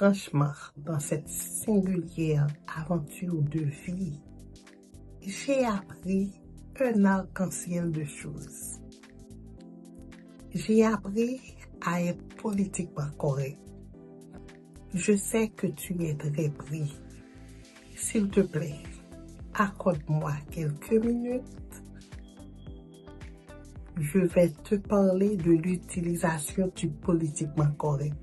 franchement, dans cette singulière aventure de vie, j'ai appris un arc-en-ciel de choses. J'ai appris à être politiquement correct. Je sais que tu es très pris. S'il te plaît, accorde-moi quelques minutes. Je vais te parler de l'utilisation du politiquement correct.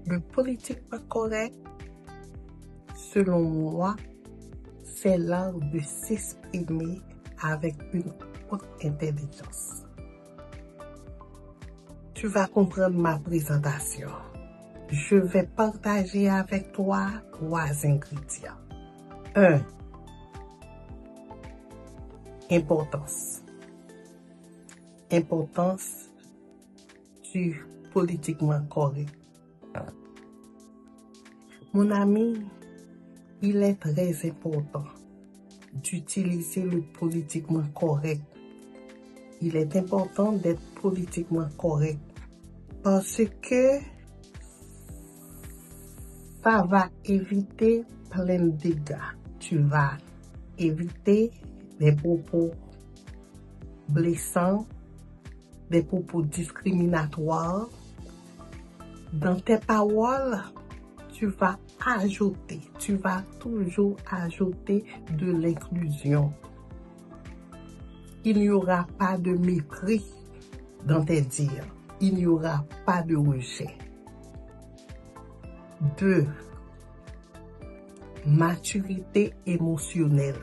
Le politiquement correct, selon moi, c'est l'art de s'exprimer avec une haute intelligence. Tu vas comprendre ma présentation. Je vais partager avec toi 3 ingrédients. 1. Importance. Importance du politiquement correct. Mon ami, il est très important d'utiliser le politiquement correct. Il est important d'être politiquement correct parce que ça va éviter plein de dégâts. Tu vas éviter des propos blessants, des propos discriminatoires. Dans tes paroles, tu vas toujours ajouter de l'inclusion. Il n'y aura pas de mépris dans tes dires. Il n'y aura pas de rejet. 2. Maturité émotionnelle.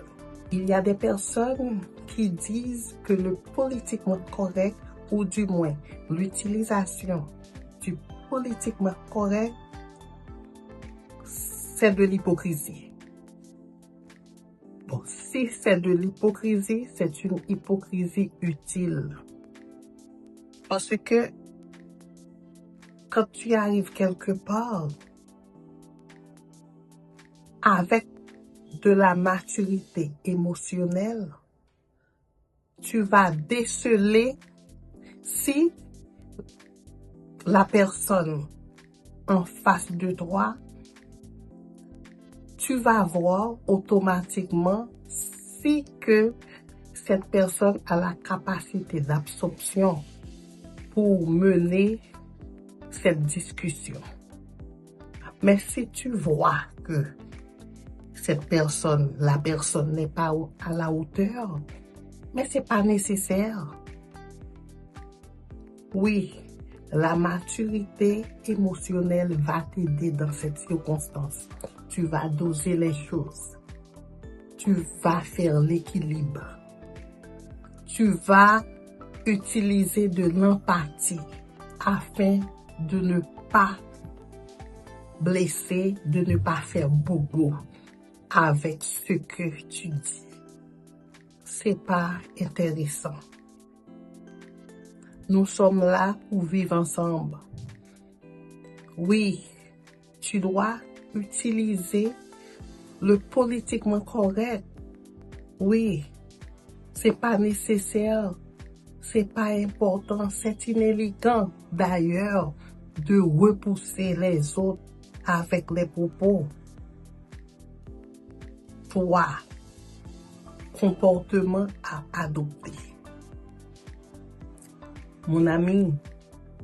Il y a des personnes qui disent que le politiquement correct, ou du moins l'utilisation du politiquement correct, c'est de l'hypocrisie. Bon, si c'est de l'hypocrisie, c'est une hypocrisie utile. Parce que quand tu arrives quelque part, avec de la maturité émotionnelle, tu vas déceler si la personne en face de toi, tu vas voir automatiquement si que cette personne a la capacité d'absorption pour mener cette discussion. Mais si tu vois que la personne n'est pas à la hauteur, mais c'est pas nécessaire. Oui, la maturité émotionnelle va t'aider dans cette circonstance. Tu vas doser les choses. Tu vas faire l'équilibre. Tu vas utiliser de l'empathie afin de ne pas blesser, de ne pas faire bobo avec ce que tu dis. C'est pas intéressant. Nous sommes là pour vivre ensemble. Oui, tu dois utiliser le politiquement correct. Oui, c'est pas nécessaire, c'est pas important, c'est inélégant d'ailleurs de repousser les autres avec les propos. Toi, comportement à adopter. Mon ami,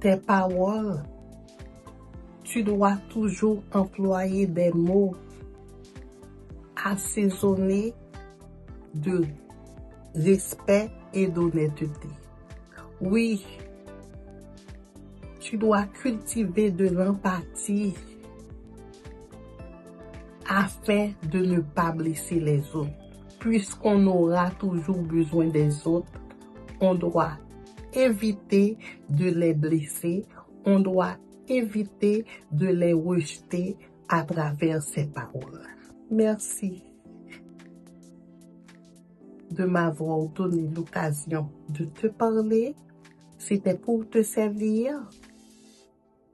tes paroles, tu dois toujours employer des mots assaisonnés de respect et d'honnêteté. Oui, tu dois cultiver de l'empathie afin de ne pas blesser les autres. Puisqu'on aura toujours besoin des autres, on doit éviter de les blesser, on doit éviter de les rejeter à travers ces paroles. Merci de m'avoir donné l'occasion de te parler. C'était pour te servir,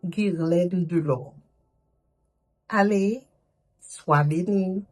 Guirlaine de l'or. Allez, sois béni.